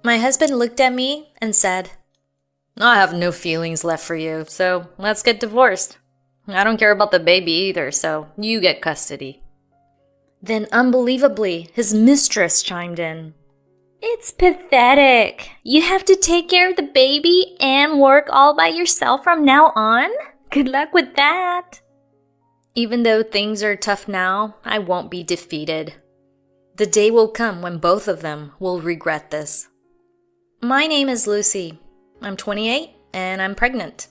My husband looked at me and said, I have no feelings left for you, so let's get divorced. I don't care about the baby either, so you get custody. Then unbelievably, his mistress chimed in. It's pathetic. You have to take care of the baby and work all by yourself from now on? Good luck with that. Even though things are tough now, I won't be defeated. The day will come when both of them will regret this. My name is Lucy. I'm 28 and I'm pregnant.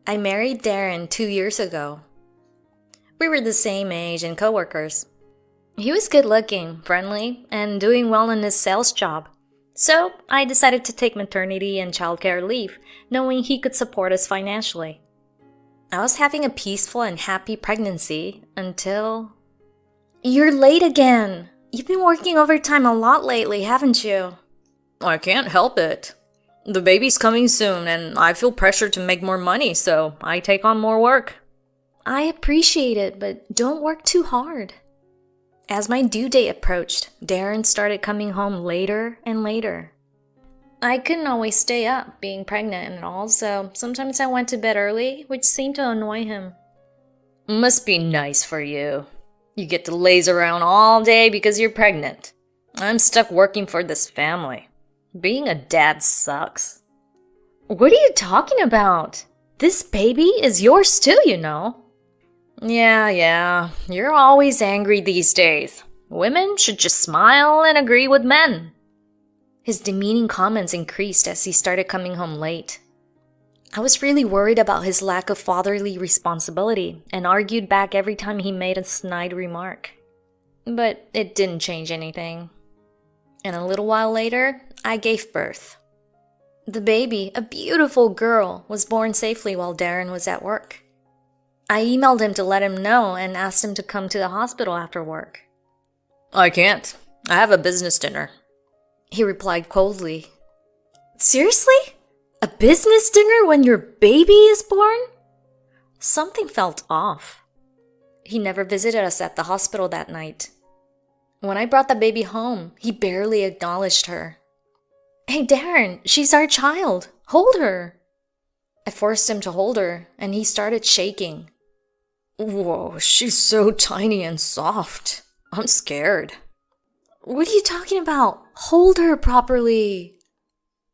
I married Darren 2 years ago. We were the same age and coworkers. He was good looking, friendly, and doing well in his sales job. So I decided to take maternity and childcare leave, knowing he could support us financially. I was having a peaceful and happy pregnancy until... You're late again. You've been working overtime a lot lately, haven't you? I can't help it. The baby's coming soon and I feel pressure to make more money, so I take on more work. I appreciate it, but don't work too hard. As my due date approached, Darren started coming home later and later. I couldn't always stay up, being pregnant and all, so sometimes I went to bed early, which seemed to annoy him. Must be nice for you. You get to laze around all day because you're pregnant. I'm stuck working for this family. Being a dad sucks. What are you talking about? This baby is yours too, you know. Yeah, you're always angry these days. Women should just smile and agree with men. His demeaning comments increased as he started coming home late. I was really worried about his lack of fatherly responsibility and argued back every time he made a snide remark. But it didn't change anything. And a little while later, I gave birth. The baby, a beautiful girl, was born safely while Darren was at work. I emailed him to let him know and asked him to come to the hospital after work. I can't. I have a business dinner. He replied coldly. Seriously? A business dinner when your baby is born? Something felt off. He never visited us at the hospital that night. When I brought the baby home, he barely acknowledged her. Hey Darren, she's our child. Hold her. I forced him to hold her, and he started shaking. Whoa, she's so tiny and soft. I'm scared. What are you talking about? Hold her properly.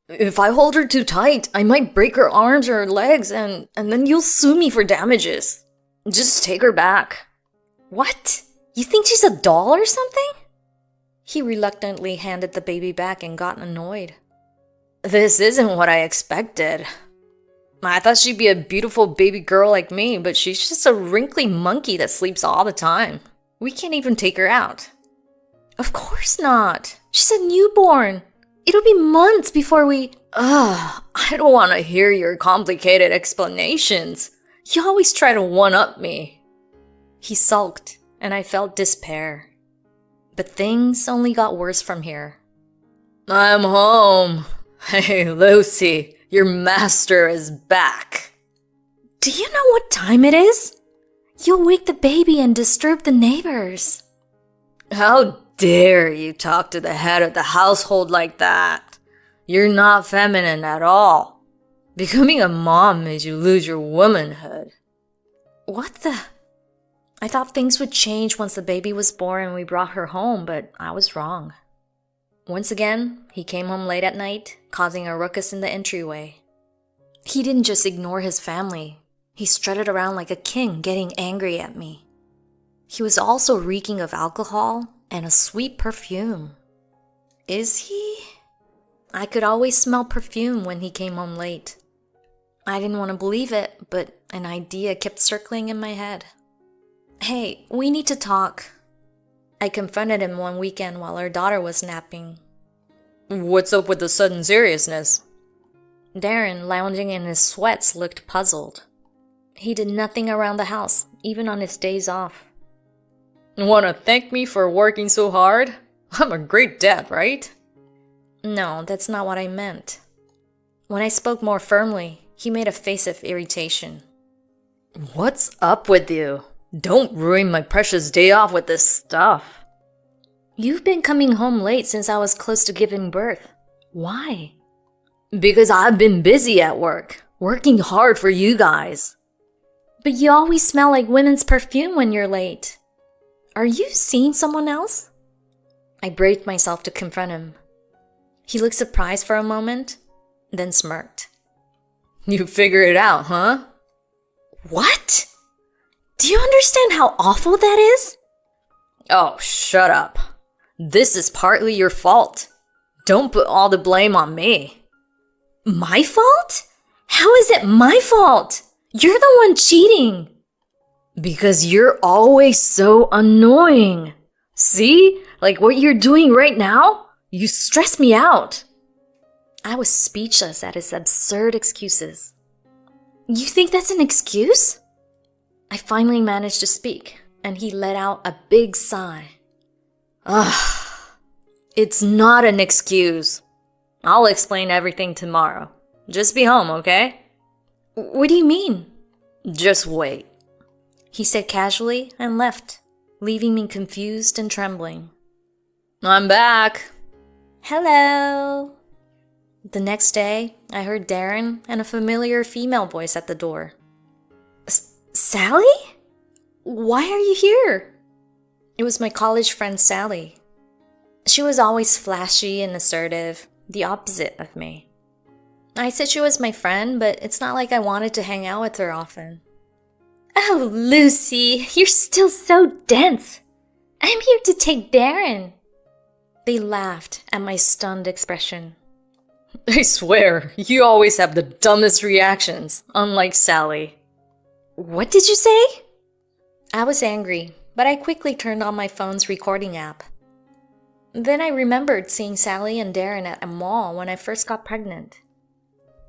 If I hold her too tight, I might break her arms or her legs, and then you'll sue me for damages. Just take her back. What? You think she's a doll or something? He reluctantly handed the baby back and got annoyed. This isn't what I expected. I thought she'd be a beautiful baby girl like me, but she's just a wrinkly monkey that sleeps all the time. We can't even take her out. Of course not. She's a newborn. It'll be months before we... I don't want to hear your complicated explanations. You always try to one-up me. He sulked, and I felt despair. But things only got worse from here. I'm home. Hey, Lucy. Your master is back. Do you know what time it is? You'll wake the baby and disturb the neighbors. How dare you talk to the head of the household like that? You're not feminine at all. Becoming a mom made you lose your womanhood. What the? I thought things would change once the baby was born and we brought her home, but I was wrong. Once again, he came home late at night, causing a ruckus in the entryway. He didn't just ignore his family. He strutted around like a king, getting angry at me. He was also reeking of alcohol and a sweet perfume. Is he? I could always smell perfume when he came home late. I didn't want to believe it, but an idea kept circling in my head. Hey, we need to talk. I confronted him one weekend while our daughter was napping. What's up with the sudden seriousness? Darren, lounging in his sweats, looked puzzled. He did nothing around the house, even on his days off. Want to thank me for working so hard? I'm a great dad, right? No, that's not what I meant. When I spoke more firmly, he made a face of irritation. What's up with you? Don't ruin my precious day off with this stuff. You've been coming home late since I was close to giving birth. Why? Because I've been busy at work, working hard for you guys. But you always smell like women's perfume when you're late. Are you seeing someone else? I braved myself to confront him. He looked surprised for a moment, then smirked. You figured it out, huh? What? Do you understand how awful that is? Oh, shut up. This is partly your fault. Don't put all the blame on me. My fault? How is it my fault? You're the one cheating. Because you're always so annoying. See? Like what you're doing right now? You stress me out. I was speechless at his absurd excuses. You think that's an excuse? I finally managed to speak, and he let out a big sigh. Ugh. It's not an excuse. I'll explain everything tomorrow. Just be home, okay? What do you mean? Just wait. He said casually and left, leaving me confused and trembling. I'm back. Hello. The next day, I heard Darren and a familiar female voice at the door. Sally? Why are you here? It was my college friend Sally. She was always flashy and assertive, the opposite of me. I said she was my friend, but it's not like I wanted to hang out with her often. Oh, Lucy, you're still so dense. I'm here to take Darren. They laughed at my stunned expression. I swear, you always have the dumbest reactions, unlike Sally. What did you say? I was angry, but I quickly turned on my phone's recording app. Then I remembered seeing Sally and Darren at a mall when I first got pregnant.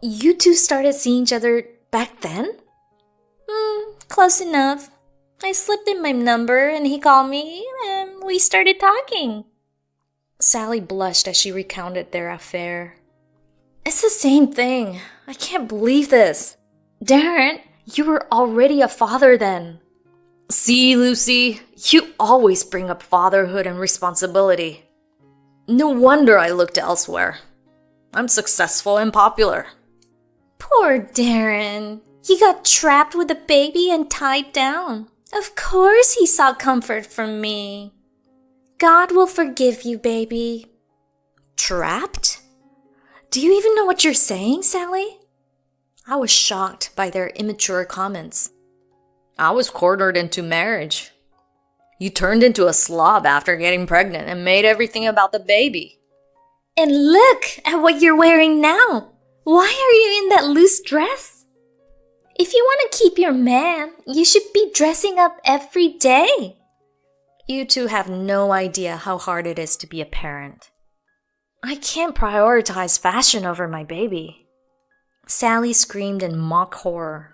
You two started seeing each other back then? Close enough. I slipped in my number and he called me and we started talking. Sally blushed as she recounted their affair. It's the same thing. I can't believe this. Darren, you were already a father then. See, Lucy, you always bring up fatherhood and responsibility. No wonder I looked elsewhere. I'm successful and popular. Poor Darren. He got trapped with a baby and tied down. Of course he sought comfort from me. God will forgive you, baby. Trapped? Do you even know what you're saying, Sally? I was shocked by their immature comments. I was cornered into marriage. You turned into a slob after getting pregnant and made everything about the baby. And look at what you're wearing now. Why are you in that loose dress? If you want to keep your man, you should be dressing up every day. You two have no idea how hard it is to be a parent. I can't prioritize fashion over my baby. Sally screamed in mock horror.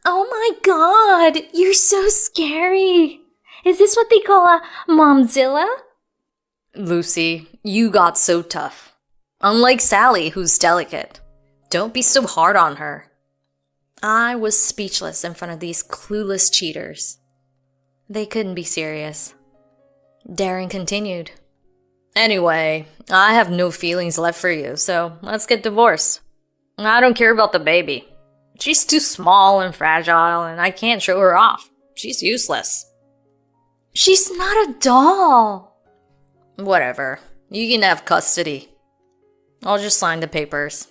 Oh my God, you're so scary. Is this what they call a momzilla? Lucy, you got so tough. Unlike Sally, who's delicate. Don't be so hard on her. I was speechless in front of these clueless cheaters. They couldn't be serious. Darren continued. Anyway, I have no feelings left for you, so let's get divorced. I don't care about the baby. She's too small and fragile, and I can't show her off. She's useless. She's not a doll. Whatever. You can have custody. I'll just sign the papers.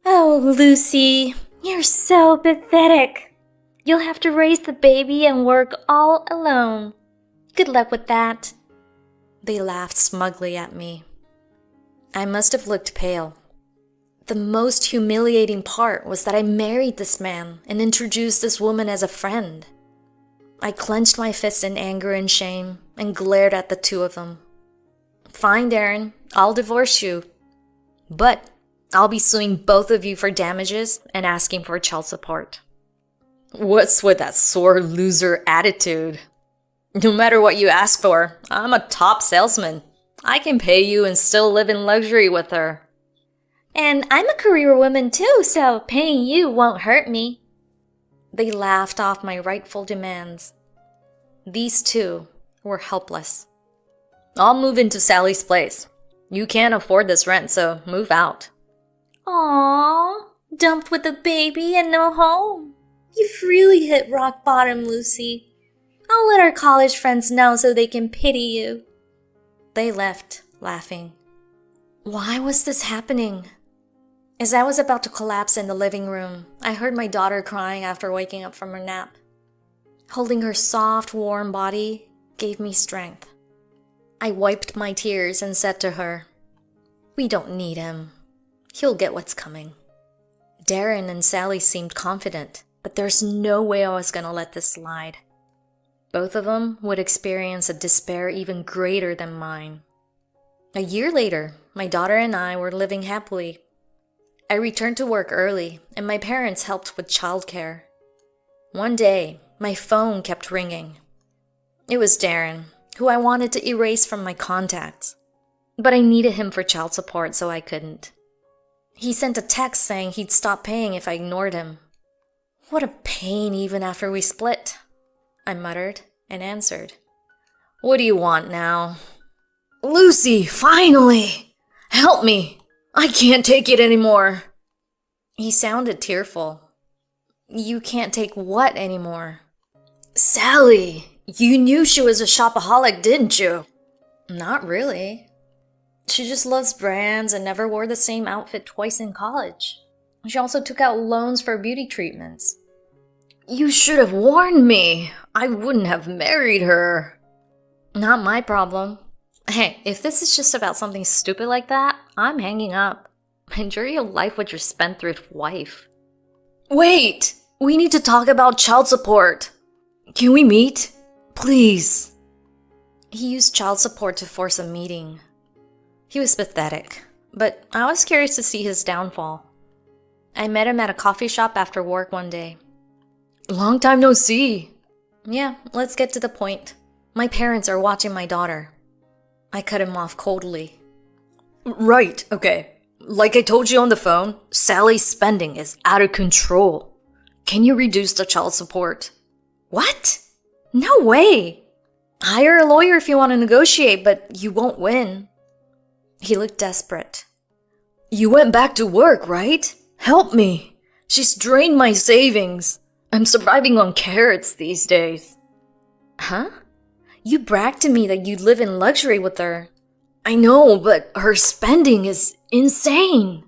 Oh, Lucy, you're so pathetic. You'll have to raise the baby and work all alone. Good luck with that. They laughed smugly at me. I must have looked pale. The most humiliating part was that I married this man and introduced this woman as a friend. I clenched my fists in anger and shame and glared at the two of them. Fine, Darren, I'll divorce you. But I'll be suing both of you for damages and asking for child support. What's with that sore loser attitude? No matter what you ask for, I'm a top salesman. I can pay you and still live in luxury with her. And I'm a career woman too, so paying you won't hurt me. They laughed off my rightful demands. These two were helpless. I'll move into Sally's place. You can't afford this rent, so move out. Aww, dumped with a baby and no home. You've really hit rock bottom, Lucy. I'll let our college friends know so they can pity you. They left, laughing. Why was this happening? As I was about to collapse in the living room, I heard my daughter crying after waking up from her nap. Holding her soft, warm body gave me strength. I wiped my tears and said to her, "We don't need him. He'll get what's coming." Darren and Sally seemed confident, but there's no way I was gonna let this slide. Both of them would experience a despair even greater than mine. A year later, my daughter and I were living happily. I returned to work early, and my parents helped with childcare. One day, my phone kept ringing. It was Darren, who I wanted to erase from my contacts, but I needed him for child support, so I couldn't. He sent a text saying he'd stop paying if I ignored him. What a pain even after we split, I muttered and answered. "What do you want now?" "Lucy, finally! Help me! I can't take it anymore." He sounded tearful. "You can't take what anymore?" "Sally, you knew she was a shopaholic, didn't you?" "Not really. She just loves brands and never wore the same outfit twice in college. She also took out loans for beauty treatments." "You should have warned me. I wouldn't have married her." "Not my problem. Hey, if this is just about something stupid like that, I'm hanging up. Enjoy your life with your spendthrift wife." "Wait! We need to talk about child support. Can we meet? Please." He used child support to force a meeting. He was pathetic, but I was curious to see his downfall. I met him at a coffee shop after work one day. "Long time no see." "Yeah, let's get to the point. My parents are watching my daughter." I cut him off coldly. "Right, okay. Like I told you on the phone, Sally's spending is out of control. Can you reduce the child support?" "What? No way. Hire a lawyer if you want to negotiate, but you won't win." He looked desperate. "You went back to work, right? Help me. She's drained my savings. I'm surviving on carrots these days." "Huh? You bragged to me that you'd live in luxury with her." "I know, but her spending is insane.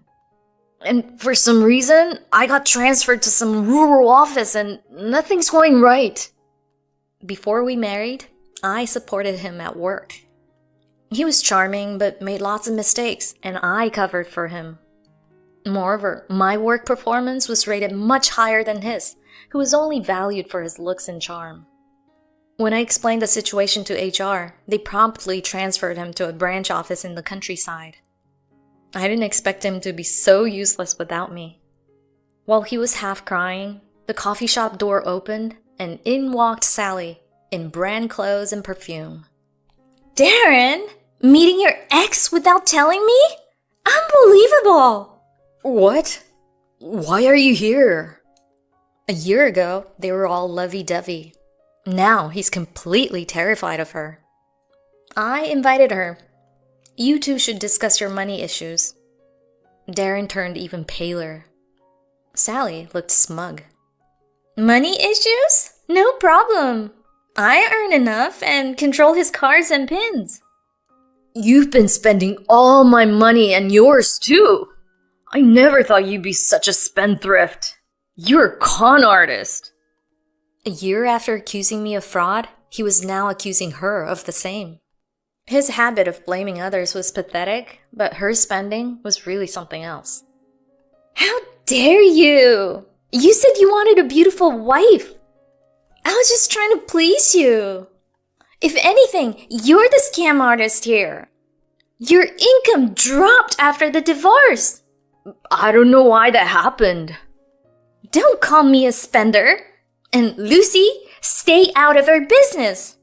And for some reason, I got transferred to some rural office and nothing's going right." Before we married, I supported him at work. He was charming but made lots of mistakes, and I covered for him. Moreover, my work performance was rated much higher than his, who was only valued for his looks and charm. When I explained the situation to HR, they promptly transferred him to a branch office in the countryside. I didn't expect him to be so useless without me. While he was half crying, the coffee shop door opened and in walked Sally in brand clothes and perfume. Darren, meeting your ex without telling me? Unbelievable! "What? Why are you here?" A year ago, they were all lovey-dovey. Now he's completely terrified of her. I invited her. "You two should discuss your money issues." Darren turned even paler. Sally looked smug. "Money issues? No problem. I earn enough and control his cards and pins." "You've been spending all my money and yours too. I never thought you'd be such a spendthrift. You're a con artist." A year after accusing me of fraud, he was now accusing her of the same. His habit of blaming others was pathetic, but her spending was really something else. "How dare you? You said you wanted a beautiful wife. I was just trying to please you. If anything, you're the scam artist here. Your income dropped after the divorce." "I don't know why that happened." "Don't call me a spender. And Lucy, stay out of her business."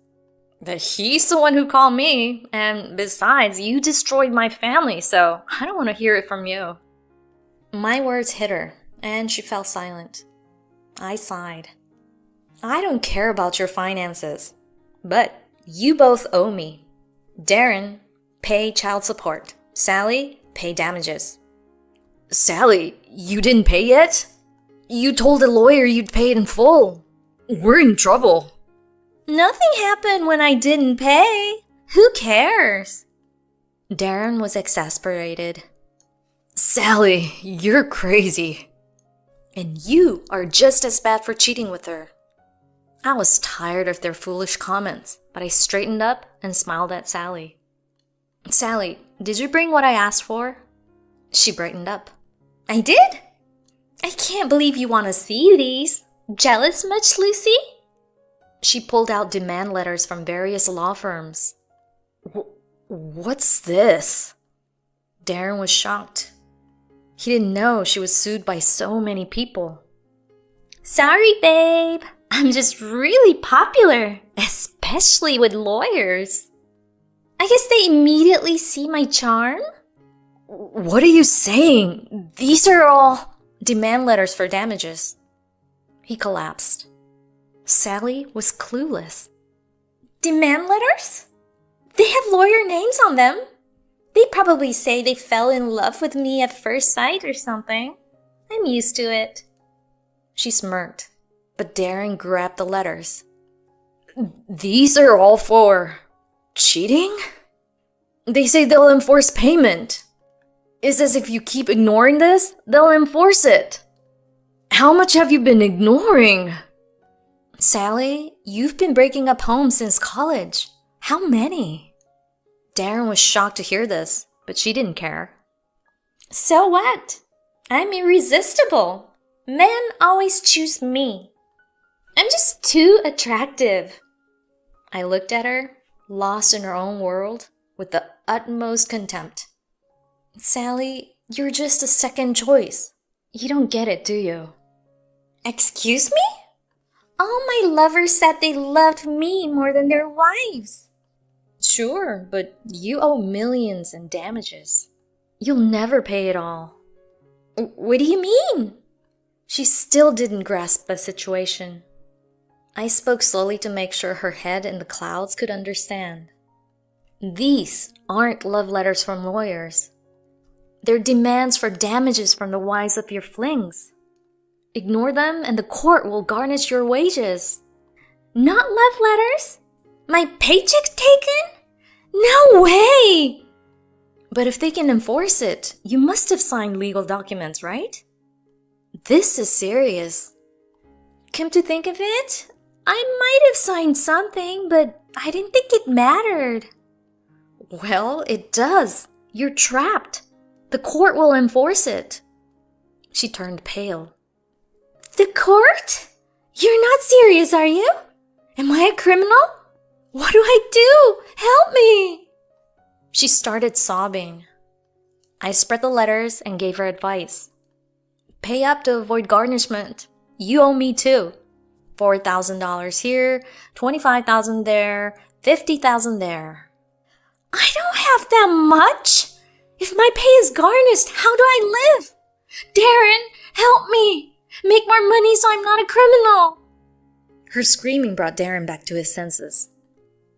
But he's the one who called me, and besides, you destroyed my family, so I don't want to hear it from you. My words hit her, and she fell silent. I sighed. "I don't care about your finances, but you both owe me. Darren, pay child support. Sally, pay damages. Sally, you didn't pay yet? You told the lawyer you'd pay it in full. We're in trouble. Nothing happened when I didn't pay. Who cares? Darren was exasperated. Sally, you're crazy. And you are just as bad for cheating with her. I was tired of their foolish comments, but I straightened up and smiled at Sally. Sally, did you bring what I asked for? She brightened up. I did? I can't believe you want to see these. Jealous much, Lucy? She pulled out demand letters from various law firms. What's this? Darren was shocked. He didn't know she was sued by so many people. Sorry, babe. I'm just really popular, especially with lawyers. I guess they immediately see my charm? What are you saying? These are all demand letters for damages. He collapsed. Sally was clueless. Demand letters? They have lawyer names on them. They probably say they fell in love with me at first sight or something. I'm used to it. She smirked, but Darren grabbed the letters. These are all for cheating? They say they'll enforce payment. It's as if you keep ignoring this, they'll enforce it. How much have you been ignoring? Sally, you've been breaking up homes since college. How many? Darren was shocked to hear this, but she didn't care. So what? I'm irresistible. Men always choose me. I'm just too attractive. I looked at her, lost in her own world, with the utmost contempt. Sally, you're just a second choice. You don't get it, do you? Excuse me? All my lovers said they loved me more than their wives. Sure, but you owe millions in damages. You'll never pay it all. What do you mean? She still didn't grasp the situation. I spoke slowly to make sure her head in the clouds could understand. These aren't love letters from lawyers. They're demands for damages from the wives of your flings. Ignore them and the court will garnish your wages. Not love letters? My paycheck taken? No way! But if they can enforce it, you must have signed legal documents, right? This is serious. Come to think of it, I might have signed something, but I didn't think it mattered. Well, it does. You're trapped. The court will enforce it. She turned pale. The court? You're not serious, are you? Am I a criminal? What do I do? Help me! She started sobbing. I spread the letters and gave her advice. Pay up to avoid garnishment. You owe me too. $4,000 here, $25,000 there, $50,000 there. I don't have that much. If my pay is garnished, how do I live? Darren, help me. Make more money so I'm not a criminal. Her screaming brought Darren back to his senses.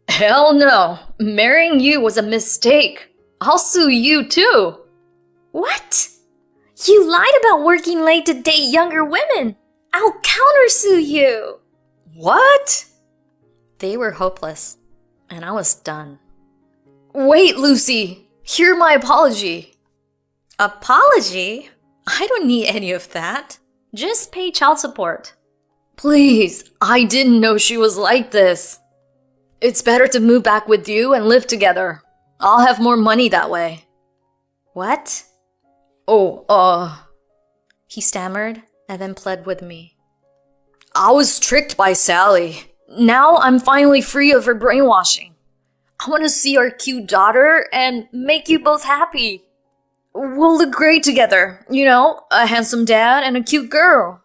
Hell no. Marrying you was a mistake. I'll sue you too. What? You lied about working late to date younger women. I'll countersue you. What? They were hopeless, and I was done. Wait, Lucy. Hear my apology. Apology? I don't need any of that. Just pay child support. Please, I didn't know she was like this. It's better to move back with you and live together. I'll have more money that way. What? He stammered and then pled with me. I was tricked by Sally. Now I'm finally free of her brainwashing. I want to see our cute daughter and make you both happy. We'll look great together, a handsome dad and a cute girl.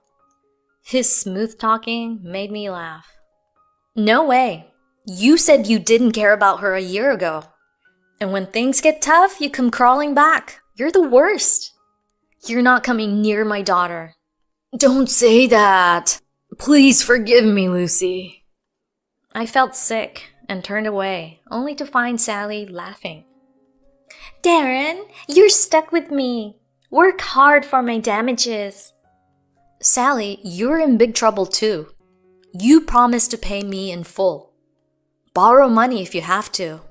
His smooth talking made me laugh. No way. You said you didn't care about her a year ago. And when things get tough, you come crawling back. You're the worst. You're not coming near my daughter. Don't say that. Please forgive me, Lucy. I felt sick and turned away, only to find Sally laughing. Darren, you're stuck with me. Work hard for my damages. Sally, you're in big trouble too. You promised to pay me in full. Borrow money if you have to.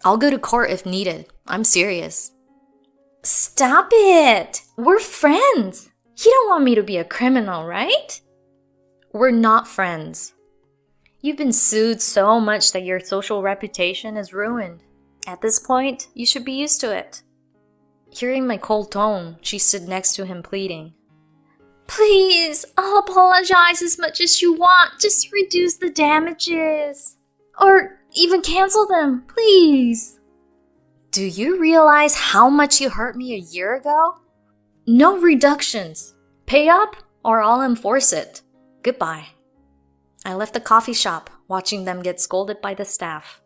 I'll go to court if needed. I'm serious. Stop it! We're friends. You don't want me to be a criminal, right? We're not friends. You've been sued so much that your social reputation is ruined. At this point, you should be used to it. Hearing my cold tone, she stood next to him pleading. Please, I'll apologize as much as you want. Just reduce the damages. Or even cancel them, please. Do you realize how much you hurt me a year ago? No reductions. Pay up or I'll enforce it. Goodbye. I left the coffee shop, watching them get scolded by the staff.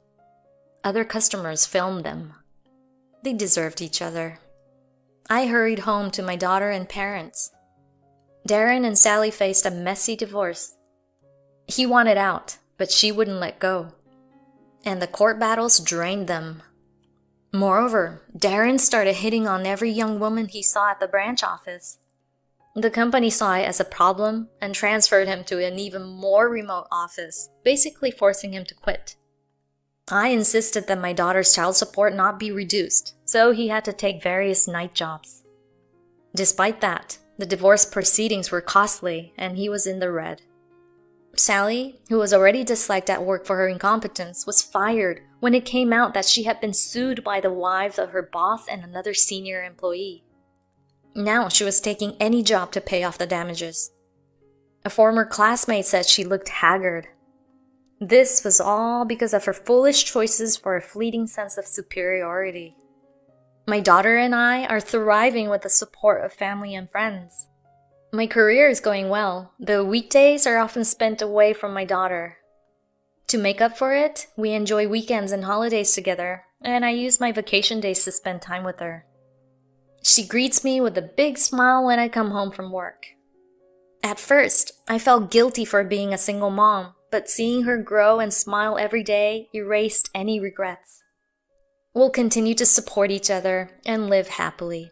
Other customers filmed them. They deserved each other. I hurried home to my daughter and parents. Darren and Sally faced a messy divorce. He wanted out, but she wouldn't let go. And the court battles drained them. Moreover, Darren started hitting on every young woman he saw at the branch office. The company saw it as a problem and transferred him to an even more remote office, basically forcing him to quit. I insisted that my daughter's child support not be reduced, so he had to take various night jobs. Despite that, the divorce proceedings were costly and he was in the red. Sally, who was already disliked at work for her incompetence, was fired when it came out that she had been sued by the wives of her boss and another senior employee. Now she was taking any job to pay off the damages. A former classmate said she looked haggard. This was all because of her foolish choices for a fleeting sense of superiority. My daughter and I are thriving with the support of family and friends. My career is going well, though weekdays are often spent away from my daughter. To make up for it, we enjoy weekends and holidays together, and I use my vacation days to spend time with her. She greets me with a big smile when I come home from work. At first, I felt guilty for being a single mom, but seeing her grow and smile every day erased any regrets. We'll continue to support each other and live happily.